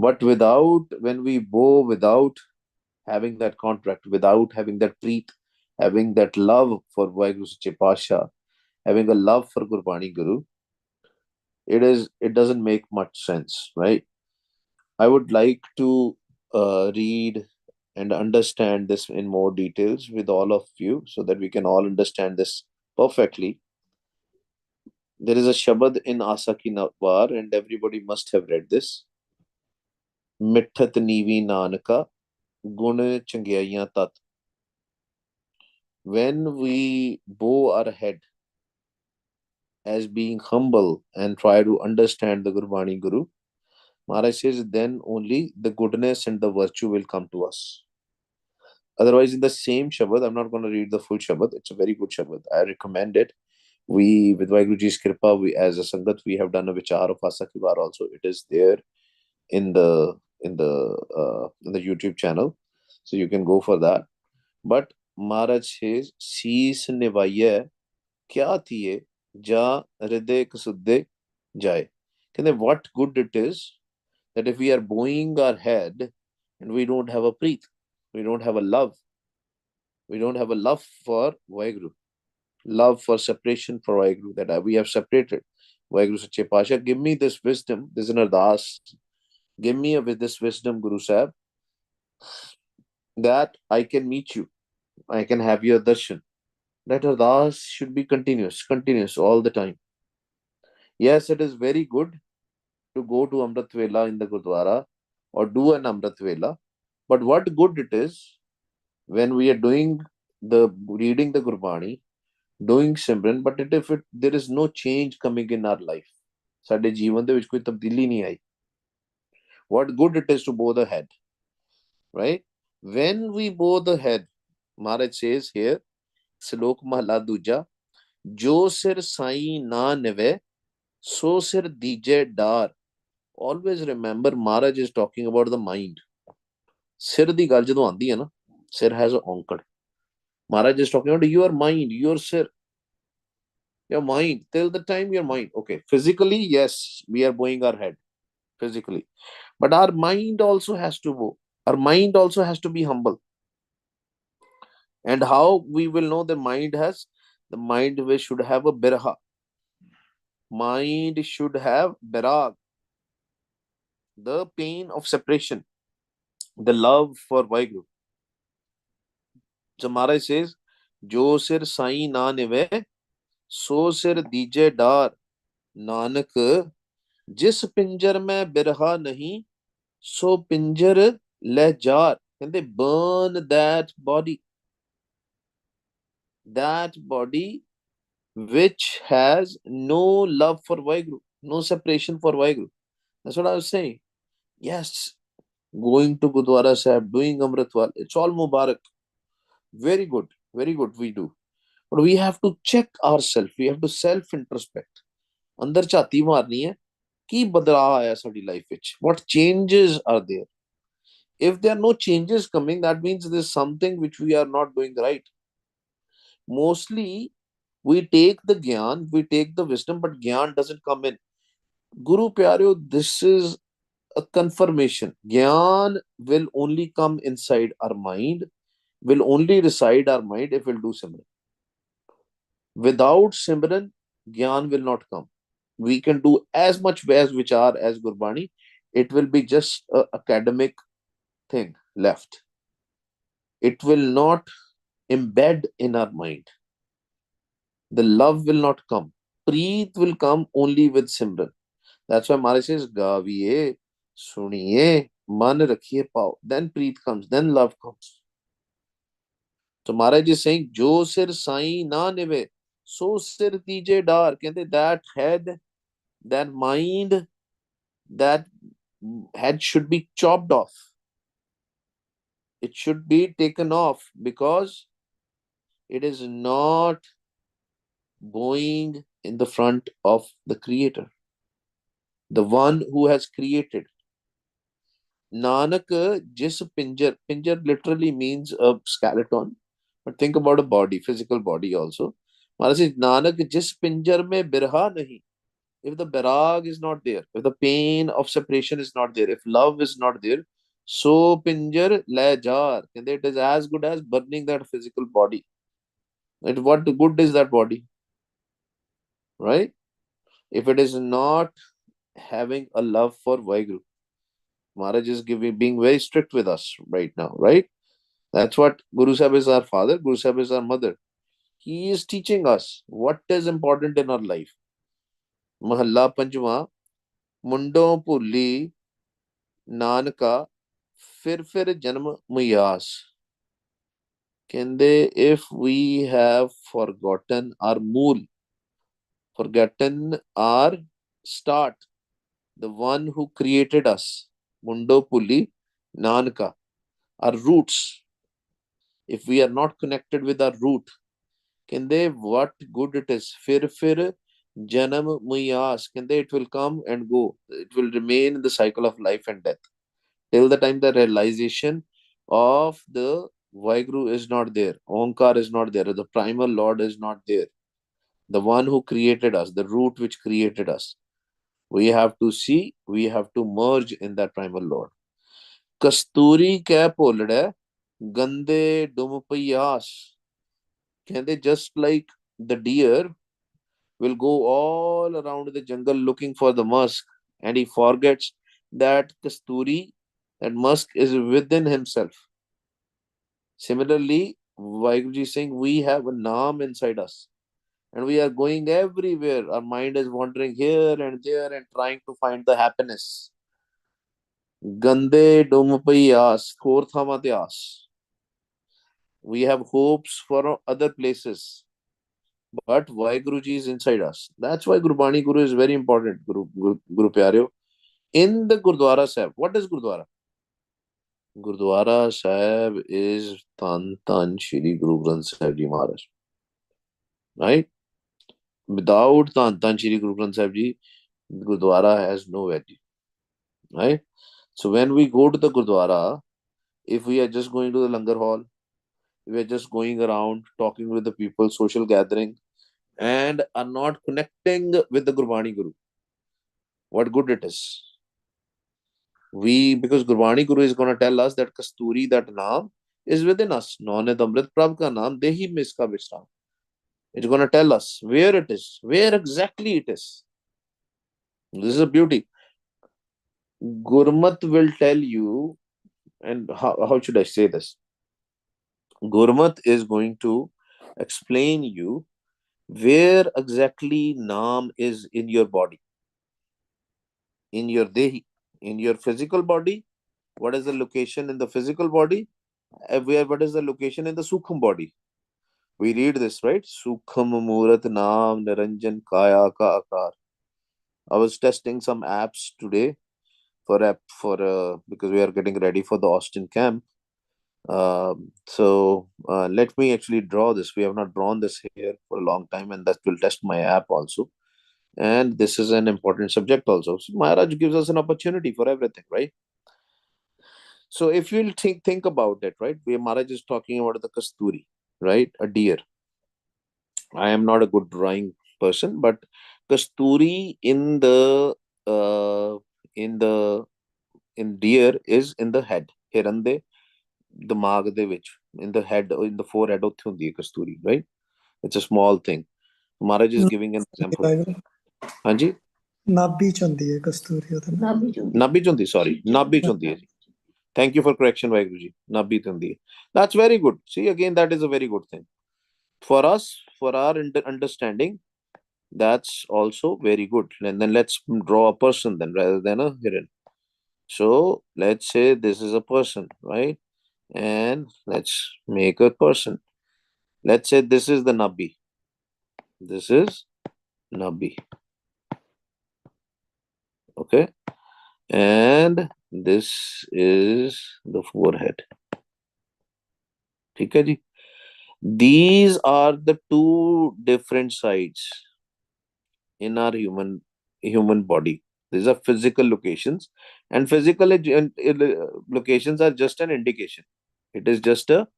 But without, when we bow without having that contract, without having that preet, having that love for Vaheguru Sache Pasha, having a love for Gurbani Guru, it doesn't make much sense, right? I would like to read and understand this in more details with all of you so that we can all understand this perfectly. There is a Shabad in Asa Ki Nawar, and everybody must have read this. Mithat Nivi Nanaka, Gun Changyaiyan Tat. When we bow our head as being humble and try to understand the Gurbani Guru, Maharaj says, then only the goodness and the virtue will come to us. Otherwise, in the same Shabad, I'm not going to read the full Shabad. It's a very good Shabad. I recommend it. We, with Vaiguruji's Kripa, we as a Sangat, we have done a Vichar of Asa Ki War also. It is there in the YouTube channel, so you can go for that. But Maharaj says, "Shees nivaiye kya thiye ja hriday kasudde jaye." What good it is that if we are bowing our head and we don't have a preet, we don't have a love, we don't have a love for Vaheguru, love for separation for Vaheguru, that we have separated. Vaheguru Sache Pasha, give me this wisdom, this is an ardas, give me with this wisdom, Guru Sahib, that I can meet you, I can have your darshan. That ardas should be continuous, continuous all the time. Yes, it is very good to go to Amrit Vela in the Gurdwara or do an Amrit Vela, but what good it is when we are doing the reading the Gurbani, doing Simran, but if there is no change coming in our life, ਸਾਡੇ ਜੀਵਨ ਦੇ ਵਿੱਚ ਕੋਈ ਤਬਦੀਲੀ ਨਹੀਂ ਆਈ, what good it is to bow the head, right? When we bow the head, Maharaj says here, Slok Mahla Duja, Jo sir sai na neve, so sir dije dar. Always remember, Maharaj is talking about the mind. ਸਿਰ ਦੀ ਗੱਲ ਜਦੋਂ ਆਉਂਦੀ ਹੈ ਨਾ, ਸਿਰ has a ਔਂਕੜ. Maharaj is talking about your mind, your sir, your mind, till the time your mind. Okay, physically, yes, we are bowing our head physically, but our mind also has to bow. Our mind also has to be humble. And how we will know the mind we should have a birha. Mind should have birag, the pain of separation, the love for Vaheguru. So Maharaj says, Jo sir sai na nive, so sir dije dar. Nanak जिस पिंजर में बिरहा नहीं सो पिंजर ले jar. कहते burn that body which has no love for Vaheguru, no separation for Vaheguru. That's what I was saying. Yes, going to Gurdwara Sahib, doing Amritwal, it's all Mubarak. Very good, very good we do. But we have to check ourselves, we have to self introspect. अंदर झाती मारनी है, ਕੀ ਬਦਲਾਅ ਆਇਆ ਸਾਡੀ life ਵਿੱਚ, what changes are there. If there are no changes coming, that means there's something which we are not doing right. Mostly we take the gyan, we take the wisdom, but gyan doesn't come in. Guru pyareo, this is a confirmation. Gyan will only come inside our mind, will only reside our mind if we'll do Simran. Without Simran, gyan will not come. We can do as much as vichar as Gurbani, it will be just an academic thing left. It will not embed in our mind. The love will not come. Preet will come only with Simran. That's why Maharaj says, Gaviye, Suniye, Man Rakhiye Pao. Then Preet comes, then love comes. So Maharaj is saying, Jo sir sai na nive, so sir tije dar. That head, that mind, that head should be chopped off. It should be taken off because it is not bowing in the front of the Creator, the one who has created. Nanak, jis pinjar literally means a skeleton, but think about a body, physical body also. Maharaj says, Nanak, jis pinjar mein birha nahi. If the barag is not there, if the pain of separation is not there, if love is not there, so pinjar la jar, and it is as good as burning that physical body. And what good is that body, right? If it is not having a love for Vaheguru. Maharaj is being very strict with us right now, right? That's what Guru Sahib is our father, Guru Sahib is our mother. He is teaching us what is important in our life. Mahalla Panjwa, Mundo Pulli, Nanaka, Fir Janam Muyas. Kende, if we have forgotten our mool, forgotten our start, the one who created us, Mundo Pulli, Nanaka, our roots, if we are not connected with our root, can they what good it is? Fir janam muyas. Can they it will come and go. It will remain in the cycle of life and death. Till the time the realization of the Vaheguru is not there, Omkar is not there, the primal Lord is not there. The one who created us, the root which created us. We have to see, we have to merge in that primal Lord. Kasturi kya polde, gande dum payas. Can they just like the deer will go all around the jungle looking for the musk, and he forgets that Kasturi, that musk is within himself. Similarly, Vaiguruji is saying we have a Naam inside us and we are going everywhere. Our mind is wandering here and there and trying to find the happiness. Gande Domupayas, Thorthamatyas. We have hopes for other places. But Vaiguruji is inside us. That's why Gurbani Guru is very important, Guru Pyareo. In the Gurdwara Sahib, what is Gurdwara? Gurdwara Sahib is Tan Tan Shri Guru Granth Sahib Ji Maharaj. Right? Without Tan Tan Shri Guru Granth Sahib Ji, Gurdwara has no value. Right? So when we go to the Gurdwara, if we are just going to the Langar Hall, we are just going around talking with the people, social gathering, and are not connecting with the Gurbani Guru, what good it is? We, because Gurbani Guru is going to tell us that Kasturi, that naam, is within us. Nauned Amrit Prabh ka naam, Dehi mein iska vishram. It's going to tell us where it is, where exactly it is. This is a beauty. Gurmat will tell you, and how should I say this? Gurmat is going to explain you where exactly naam is in your body, in your dehi, in your physical body. What is the location in the physical body? Where, what is the location in the sukham body? We read this, right? Sukham Murat Naam Niranjan Kaya Ka Akar. I was testing some apps today because we are getting ready for the Austin camp. Let me actually draw this. We have not drawn this here for a long time, and that will test my app also. And this is an important subject also. So Maharaj gives us an opportunity for everything, right? So if you'll think about it, right? Where Maharaj is talking about the Kasturi, right? A deer. I am not a good drawing person, but Kasturi uh, in the in deer is in the head. Hirande, the mag de which in the head or in the forehead of the Kasturi, right? It's a small thing. Maharaj is giving an example. Hanji? ਨਾਭੀ ਚ ਹੁੰਦੀ ਹੈ ਕਸਤੂਰੀ ਉਹਦੇ ਨਾਲ Nabhi chundi, sorry. Nabhi chundi. Thank you for correction, Vaiguruji. Nabhi chundi. That's very good. See, again, that is a very good thing. For us, for our understanding, that's also very good. And then let's draw a person then rather than a hiran. So let's say this is a person, right? And let's make a person. Let's say this is the Nabi. This is Nabi. Okay. And this is the forehead. Okay, ji? These are the two different sides in our human body. These are physical locations, and physical locations are just an indication. It is just a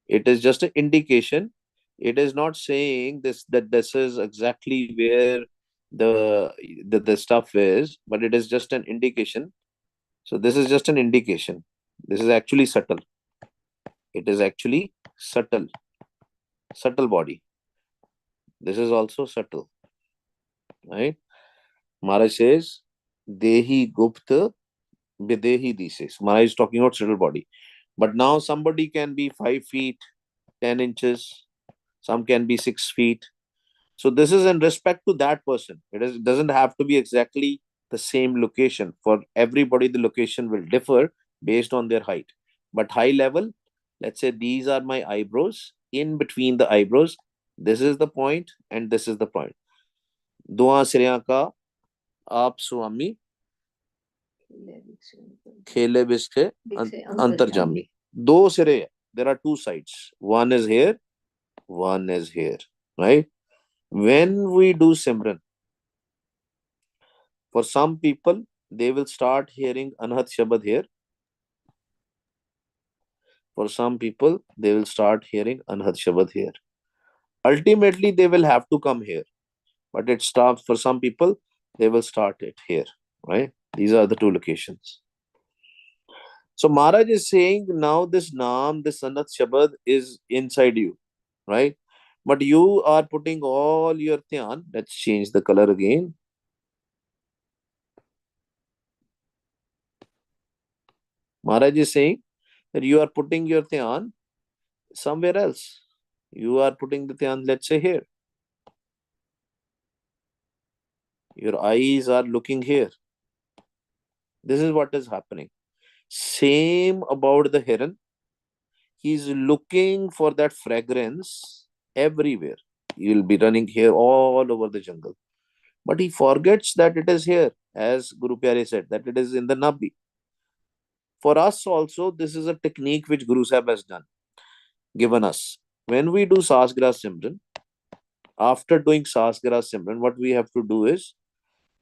indication. It is not saying this that this is exactly where the, the stuff is, but it is just an indication. So this is just an indication. This is actually subtle. It is actually subtle. Subtle body. This is also subtle. Right? Maharaj says, Dehi Gupta Videhi Dises. Maharaj is talking about subtle body. But now somebody can be 5 feet, 10 inches. Some can be 6 feet. So this is in respect to that person. It doesn't have to be exactly the same location. For everybody, the location will differ based on their height. But high level, let's say these are my eyebrows. In between the eyebrows, this is the point and this is the point. दुआ सिरिया का आप स्वामी खेले Biscay अंतर्जामी. दो सिरे. There are two sides. One is here, one is here. Right? When we do Simran, for some people, they will start hearing Anhat Shabad here. For some people, they will start hearing Anhat Shabad here. Ultimately, they will have to come here. But it stops for some people, they will start it here. Right? These are the two locations. So Maharaj is saying now this Naam, this Anhat Shabad is inside you. Right? But you are putting all your dhyan. Let's change the color again. Maharaj is saying that you are putting your dhyan somewhere else. You are putting the dhyan, let's say here. Your eyes are looking here. This is what is happening. Same about the heron. He's looking for that fragrance everywhere. He will be running here all over the jungle. But he forgets that it is here, as Guru Pyare said, that it is in the Nabi. For us also, this is a technique which Guru Sahib has done, given us. When we do Sasgra Simran, after doing Sasgra Simran, what we have to do is,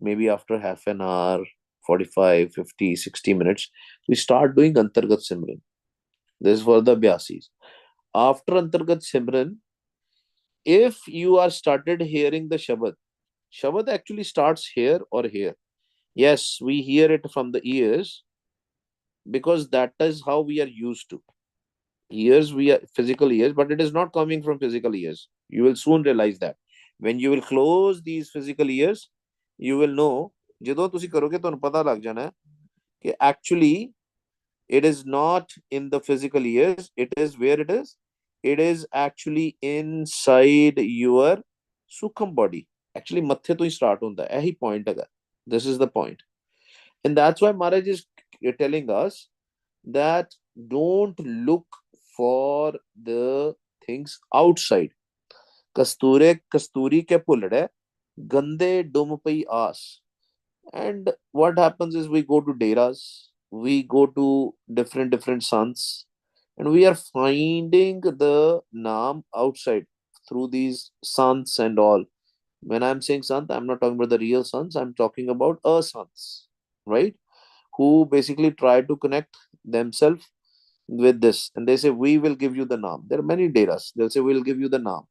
maybe after half an hour, 45, 50, 60 minutes, we start doing Antargat Simran. This is for the Byasis. After Antargat Simran, if you are started hearing the Shabad, Shabad actually starts here or here. Yes, we hear it from the ears because that is how we are used to. Ears, we are physical ears, but it is not coming from physical ears. You will soon realize that. When you will close these physical ears, you will know. ਜਦੋਂ ਤੁਸੀਂ ਕਰੋਗੇ ਤੁਹਾਨੂੰ ਪਤਾ ਲੱਗ ਜਾਣਾ ਕਿ actually it is not in the physical ears. It is where it is. It is actually inside your sukham body. Actually ਮੱਥੇ ਤੋਂ ਹੀ start ਹੁੰਦਾ ਹੈ. ਇਹੀ point ਹੈਗਾ. This is the point. And that's why Maharaj is telling us that don't look for the things outside. Kasture kasturi ke pulade gande dum pai aas. And what happens is we go to deras, we go to different sons, and we are finding the naam outside through these sons and all. When I'm saying sant, I'm not talking about the real sons, I'm talking about a sons, right? Who basically try to connect themselves with this, and they say, we will give you the naam. There are many deras. They'll say, we'll give you the naam.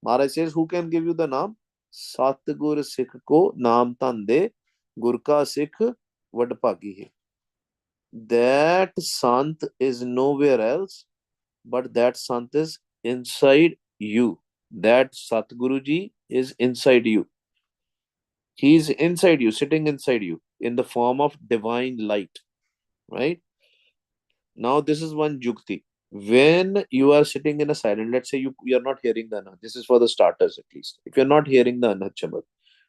Maharaj says, who can give you the naam? Satgur Sikh ko naam tande, Gurka Sikh vadpagi hai. That Sant is nowhere else, but that Sant is inside you. That Satguruji is inside you. He is inside you, sitting inside you in the form of divine light. Right? Now, this is one jukti. When you are sitting in a silent, let's say you are not hearing the Anand. This is for the starters at least. If you're not hearing the Anand Shabad,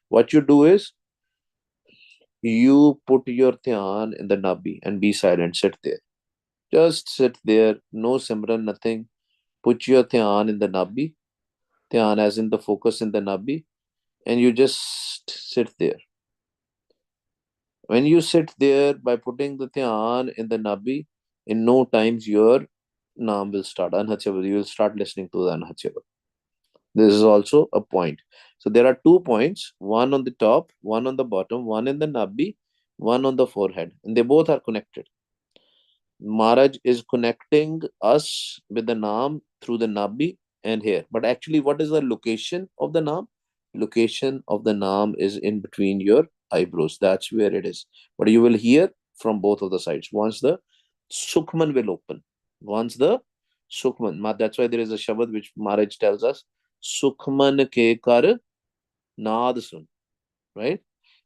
what you do is you put your dhyan in the nabi and be silent. Sit there. Just sit there. No simran, nothing. Put your dhyan in the nabi. Dhyan as in the focus in the nabi. And you just sit there. When you sit there by putting the dhyan in the nabi, in no times your naam will start. Anhat Shabad. You will start listening to the Anhat Shabad. This is also a point. So there are 2 points, one on the top, one on the bottom, one in the nabi, one on the forehead, and they both are connected. Maharaj is connecting us with the naam through the nabi and here. But actually, what is the location of the naam? location of the naam is in between your eyebrows. That's where it is. But you will hear from both of the sides. Once the Sukhman will open. Once the Sukhman. That's why there is a Shabad which Maharaj tells us. Sukhman ke kar naad sun. Right?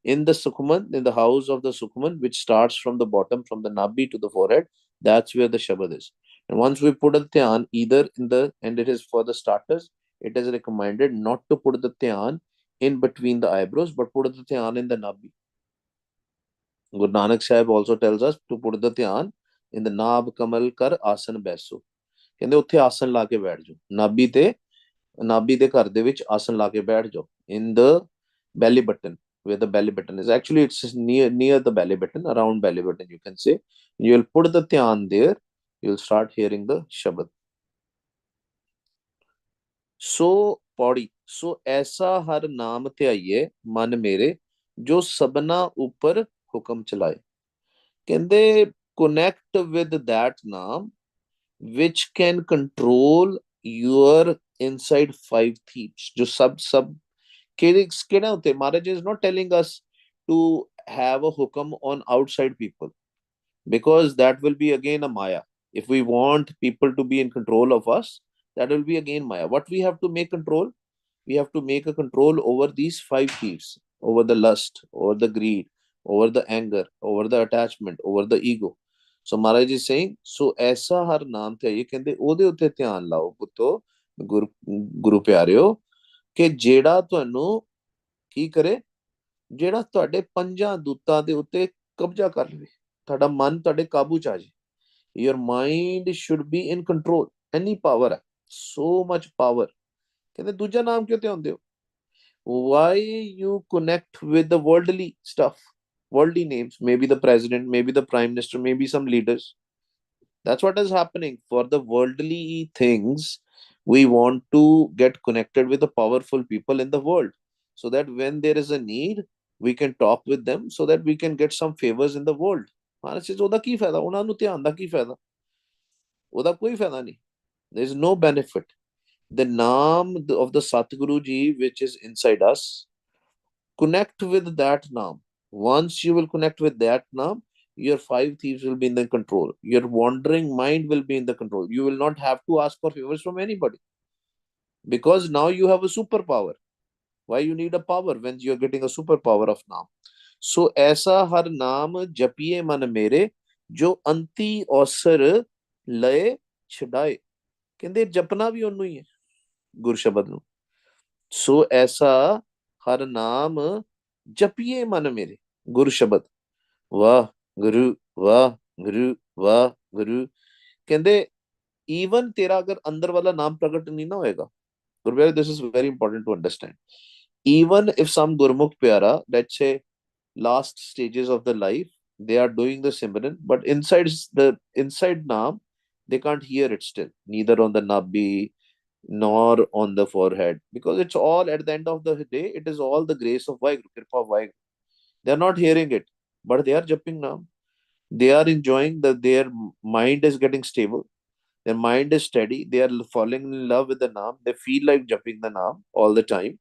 In the Sukhman, in the house of the Sukhman, which starts from the bottom, from the Nabi to the forehead, that's where the Shabad is. And once we put a dhyan, either in the, and it is for the starters, it is recommended not to put the dhyan in between the eyebrows, but put the dhyan in the Nabi. Guru Nanak Sahib also tells us to put the dhyan in the Nab Kamal Kar Asan Baiso. ਕਹਿੰਦੇ ਉੱਥੇ ਆਸਨ ਲਾ ਕੇ ਬੈਠ ਜਾਓ ਨਾਭੀ ਦੇ ਘਰ ਦੇ ਵਿੱਚ ਆਸਨ ਲਾ ਕੇ ਬੈਠ ਜਾਓ in the belly button, where the belly button is. Actually, it's near the belly button, around belly button, you can say. You will put the dhyan there, you'll start hearing the shabad. So Pauri, so ऐसा हर नाम ध्याइए मन मेरे जो सबना ऊपर हुक्म चलाए. कहते connect with that नाम which can control your inside five thieves. जो सब केड़े होते. Maharaj is not telling us to have a hukam on outside people, because that will be again a maya. If we want people to be in control of us, that will be again maya. What we have to make control? We have to make a control over these five thieves, over the lust, over the greed, over the anger, over the attachment, over the ego. So Maharaj is saying, so ऐसा हर नाम थे ये कहते ओदे उत्ते ध्यान लाओ पुत्तो गुरु गुरु प्यारियो कि जेड़ा ਤੁਹਾਨੂੰ ਕੀ ਕਰੇ, ਜਿਹੜਾ ਤੁਹਾਡੇ ਪੰਜਾਂ ਦੂਤਾਂ ਦੇ ਉੱਤੇ ਕਬਜ਼ਾ ਕਰ ਲਵੇ, ਤੁਹਾਡਾ ਮਨ ਤੁਹਾਡੇ ਕਾਬੂ ਚ ਆ ਜਾਏ. Your mind should be in control. Any power ਹੈ, so much power. ਕਹਿੰਦੇ ਦੂਜਾ ਨਾਮ ਕਿਉਂ ਤੇ ਹੁੰਦੇ ਹੋ? Why you connect with the worldly stuff, worldly names, maybe the president, maybe the prime minister, maybe some leaders. That's what is happening. For the worldly things, we want to get connected with the powerful people in the world, so that when there is a need, we can talk with them, so that we can get some favors in the world. Maharaj says, ਉਹਦਾ ਕੀ ਫਾਇਦਾ? ਉਹਨਾਂ ਨੂੰ ਧਿਆਨ ਦਾ ਕੀ ਫਾਇਦਾ? ਉਹਦਾ ਕੋਈ ਫਾਇਦਾ ਨਹੀਂ. There is no benefit. The naam of the Satguru Ji, which is inside us, connect with that naam. Once you will connect with that naam, your five thieves will be in the control. Your wandering mind will be in the control. You will not have to ask for favors from anybody, because now you have a superpower. Why you need a power when you are getting a superpower of naam? So ऐसा हर नाम जपिए मन मेरे जो अंति औसर लय छड़ाए. कहते जपना भी ਉਹਨੂੰ ਹੀ ਹੈ ਗੁਰ ਸ਼ਬਦ ਨੂੰ. ਸੋ ਐਸਾ ਹਰ ਨਾਮ ਜਪੀਏ ਮਨ ਮੇਰੇ ਗੁਰ ਸ਼ਬਦ. ਵਾਹ ਗੁਰੂ ਵਾਹ ਗੁਰੂ ਵਾਹ ਗੁਰੂ. ਕਹਿੰਦੇ ਈਵਨ ਤੇਰਾ ਅਗਰ ਅੰਦਰ ਵਾਲਾ ਨਾਮ ਪ੍ਰਗਟ ਨਹੀਂ ਨਾ ਹੋਏਗਾ, ਗੁਰਬਿਆਰੇ, this is very important to understand. Even if some Gurmukh pyara, let's say last stages of the life, they are doing the Simran, but inside naam, they can't hear it still, neither on the nabhi nor on the forehead, because it's all at the end of the day, it is all the grace of Vaheguru, Kripa of Vaheguru. They are not hearing it, but they are jumping naam. They are enjoying that their mind is getting stable. Their mind is steady. They are falling in love with the naam. They feel like jumping the naam all the time.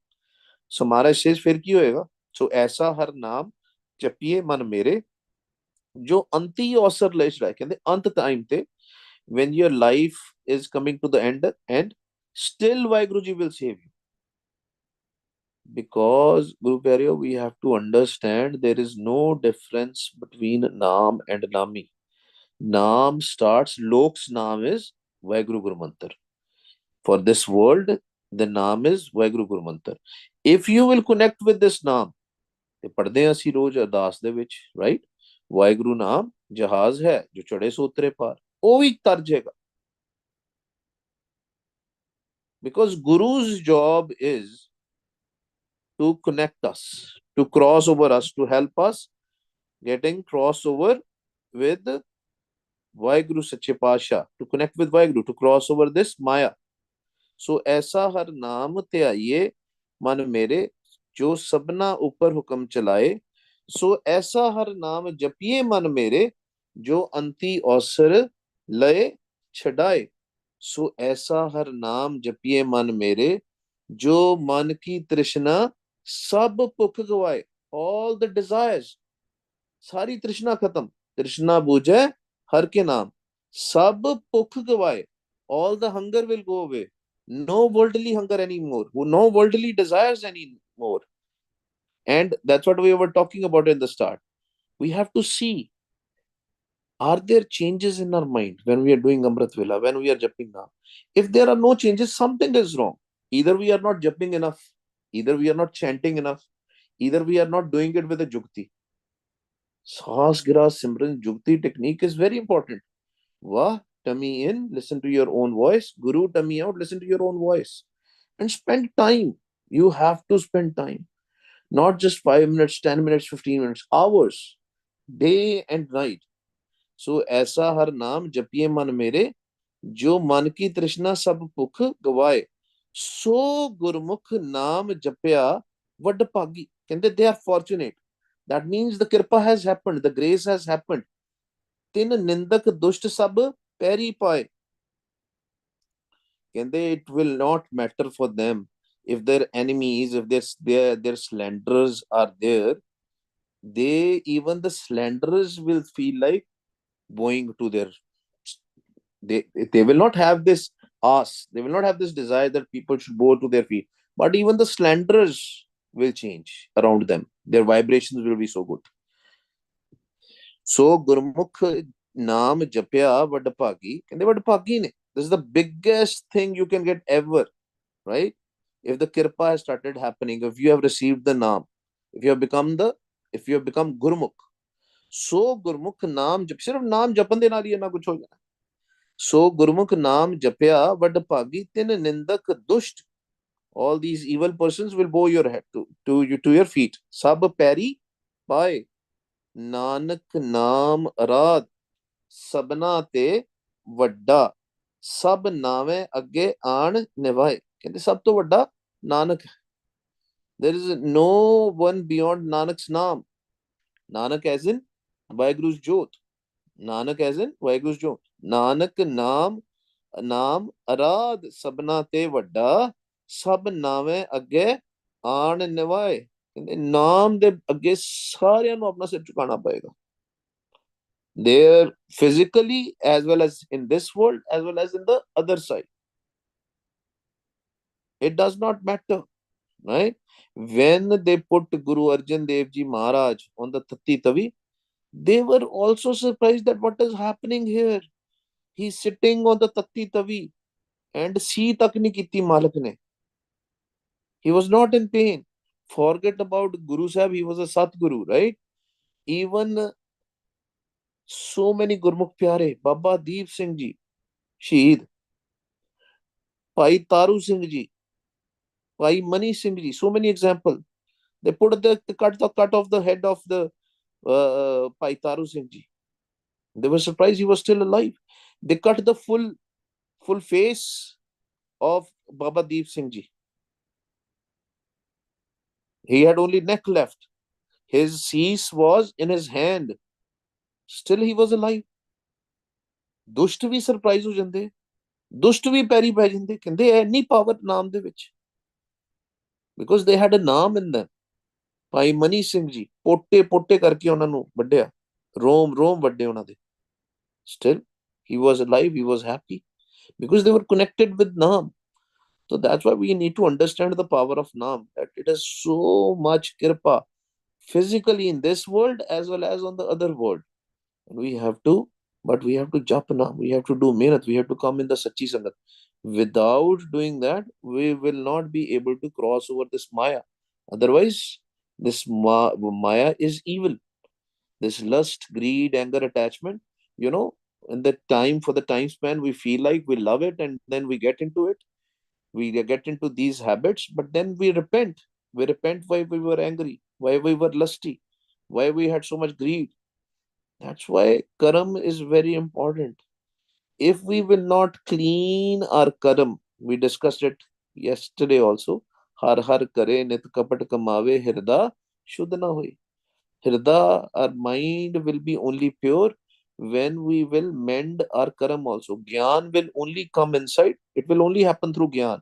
So Maharaj says, फिर की होएगा? So ऐसा हर नाम जपिए मन मेरे जो अंति अवसर ले चढ़ाए. कहते अंत टाइम ते, when your life is coming to the end, and still Vaheguru Ji will save you. Because Guru Pyareo, we have to understand there is no difference between Naam and Nami. Naam starts, Lok's Naam is Vaheguru Guru Mantar. For this world, the Naam is Vaheguru Guru Mantar. If you will connect with this Naam, ਤੇ ਪੜਦੇ ਹਾਂ ਅਸੀਂ ਰੋਜ਼ ਅਰਦਾਸ ਦੇ ਵਿੱਚ, right, Waheguru ਨਾਮ ਜਹਾਜ਼ ਹੈ ਜੋ ਚੜੇ ਸੋਤਰੇ ਪਾਰ, ਉਹ ਵੀ ਤਰ ਜਾਏਗਾ. Because Guru's job is to connect us, to cross over us, to help us getting crossover with Vaheguru Sache Pasha, to connect with Vaheguru, to cross over this Maya. So ऐसा हर नाम ध्याइए मन मेरे जो सबना ऊपर हुक्म चलाए. सो ऐसा हर नाम जपिए मन मेरे जो अंति अवसर लय छड़ाए. सो ऐसा हर नाम जपिए मन मेरे जो मन की तृष्णा सब भुख गवाए, all the desires, सारी तृष्णा खत्म, तृष्णा बुझे हर के नाम, सब भुख गवाए, all the hunger will go away, no worldly hunger anymore, no worldly desires anymore. And that's what we were talking about in the start. We have to see, are there changes in our mind when we are doing Amrit Vela, when we are jumping now? If there are no changes, something is wrong. Either we are not jumping enough, either we are not chanting enough, either we are not doing it with a jukti. Saas Gira Simran Jukti technique is very important. Wah, tummy in, listen to your own voice. Guru, tummy out, listen to your own voice. And spend time. You have to spend time. Not just 5 minutes, 10 minutes, 15 minutes, hours, day and night. सो ऐसा हर नाम जपिए मन मेरे, जो मन की तृष्णा सब भुख गवाए, सो गुरमुख नाम जपया वड भागी, कहते they are fortunate. That means the kripa has happened, the grace has happened. तिन निंदक दुष्ट सब पैरी पाए, कहते it will not matter for them if their enemies, if their slanderers are there, they, even the slanderers will feel like bowing to their, they will not have this ask, they will not have this desire that people should bow to their feet, but even the slanderers will change around them, their vibrations will be so good. So Gurmukh naam japya vadbhagi, kehinde vadbhagi ne, this is the biggest thing you can get ever, right? If the kirpa has started happening, if you have received the naam, if you have become the, if you have become Gurmukh, so Gurmukh naam jap, sirf naam japan de naal hi na kuch ho jana. सो गुरमुख नाम जपया वड भागी तिन निंदक दुष्ट, all these evil persons will bow your head to your feet, सब पैरी पाए, नानक नाम अराध सबना ते वड्डा, सब नावे अगे आन निभाए, कहते सब तो वड्डा नानक है, there is no one beyond Nanak's नाम. Nanak as in Vaheguru's Jyot, Nanak as in Vaheguru's Jyot, Nanak नाम ਨਾਮ ਅਰਾਧ ਸਭਨਾ ਤੇ ਵੱਡਾ, ਸਭ ਨਾਵੇਂ ਅੱਗੇ ਆਣ ਨਿਵਾਏ, ਕਹਿੰਦੇ ਨਾਮ ਦੇ ਅੱਗੇ ਸਾਰਿਆਂ ਨੂੰ ਆਪਣਾ ਸਿਰ ਝੁਕਾਉਣਾ ਪਏਗਾ, there physically as well as in this world as well as in the other side, it does not matter, right? When they put Guru Arjan Dev Ji Maharaj on the Tatti Tavi, they were also surprised that what is happening here. He's sitting on the Tatti Tavi and see tak nahi ਕੀਤੀ ਮਾਲਕ ਨੇ. He was not in pain. Forget about Guru Sahib, he was a Satguru, right? Even so many Gurmukh Pyare, Baba Deep Singh Ji, Shaheed, Bhai Taru Singh Ji, Bhai Mani Singh Ji, so many examples. They put the cut off the head of the Bhai Taru Singh Ji. They were surprised he was still alive. They cut the full face of Baba Deep Singh Ji. He had only neck left. His cease was in his hand. Still he was alive. ਦੁਸ਼ਟ ਵੀ surprise ਹੋ ਜਾਂਦੇ, ਦੁਸ਼ਟ ਵੀ ਪੈਰੀ ਪੈ ਜਾਂਦੇ, ਕਹਿੰਦੇ ਐਨੀ power ਨਾਮ ਦੇ ਵਿੱਚ, ਬਿਕੋਜ਼ ਦੇ ਹੈਡ ਅ ਨਾਮ ਇਨ them. ਭਾਈ ਮਨੀ ਸਿੰਘ ਜੀ ਪੋਟੇ ਪੋਟੇ ਕਰਕੇ ਉਹਨਾਂ ਨੂੰ ਵੱਢਿਆ, ਰੋਮ ਰੋਮ ਵੱਡੇ ਉਹਨਾਂ ਦੇ, still he was alive, he was happy because they were connected with naam. So that's why we need to understand the power of naam, that it is so much kirpa physically in this world as well as on the other world. And we have to, but we have to jump now, we have to do mehnat, we have to come in the sachi sangat. Without doing that, we will not be able to cross over this maya. Otherwise, this maya is evil, this lust, greed, anger, attachment, you know, in the time, for the time span we feel like we love it, and then we get into it, we get into these habits, but then we repent why we were angry, why we were lusty, why we had so much greed. That's why karam is very important. If we will not clean our karam, we discussed it yesterday also. Har har kare nit kapat kamave hirda shuddh na hoy. Hirda, our mind will be only pure when we will mend our karam also. Gyan will only come inside. It will only happen through gyan.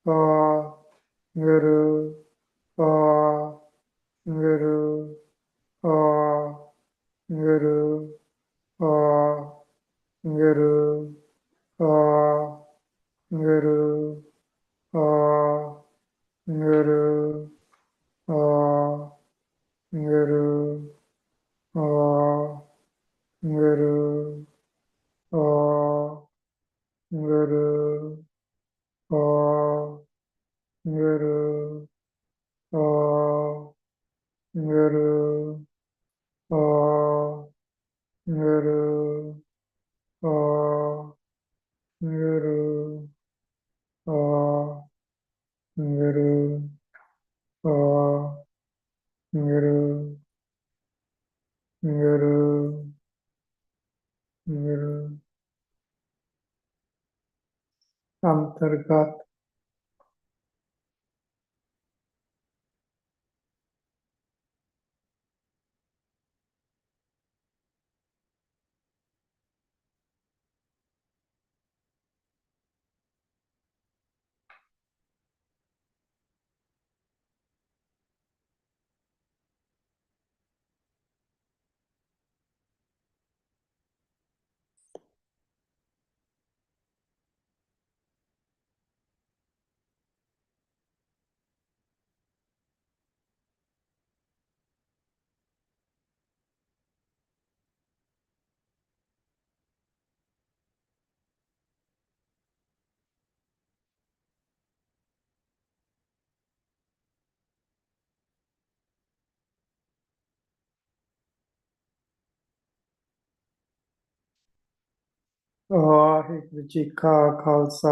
Waheguru Waheguru Waheguru Waheguru Waheguru Waheguru Waheguru Waheguru Waheguru Waheguru Waheguru Waheguru Waheguru Waheguru Waheguru Waheguru Waheguru ਅੰਤਰਗਤ ਵਾਹਿਗੁਰੂ ਜੀ ਕਾ ਖਾਲਸਾ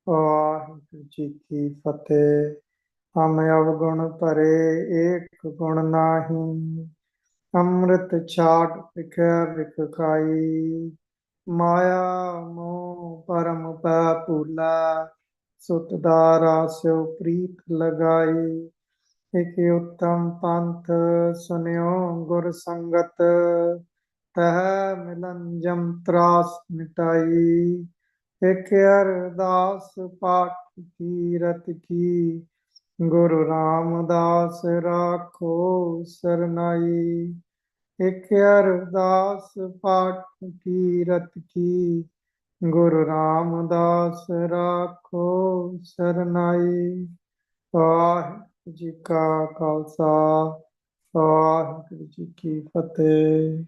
ਵਾਹਿਗੁਰੂ ਜੀ ਕੀ ਫਤਿਹ। ਹਮ ਅਵਗੁਣ ਭਰੇ ਏਕ ਗੁਣ ਨਾਹੀ, ਅੰਮ੍ਰਿਤ ਛਾਟ ਲਿਖਿਆ ਲਿਖ ਖਾਈ। ਮਾਇਆ ਮੋਹ ਪਰਮ ਪੈ ਭੂਲਾ, ਸੁਤ ਦਾ ਰਾਸਿਓ ਪ੍ਰੀਤ ਲਗਾਈ। ਇਕ ਉਤਮ ਪੰਥ ਸੁਨਿਓ ਗੁਰ ਸੰਗਤ, ਤਹ ਮਿਲਨ ਜਮ ਤਰਾਸ ਮਿਟਾਈ। ਇਕ ਅਰਦਾਸ ਪਾਠ ਕੀਰਤ ਕੀ, ਗੁਰੂ ਰਾਮਦਾਸ ਰਾਖੋ ਸਰਨਾਈ। ਇਕ ਅਰਦਾਸ ਪਾਠ ਕੀਰਤ ਕੀ, ਗੁਰੂ ਰਾਮਦਾਸ ਰਾਖੋ ਸਰਨਾਈ। ਵਾਹਿਗੁਰੂ ਜੀ ਕਾ ਖਾਲਸਾ ਵਾਹਿਗੁਰੂ ਜੀ ਕੀ ਫਤਿਹ।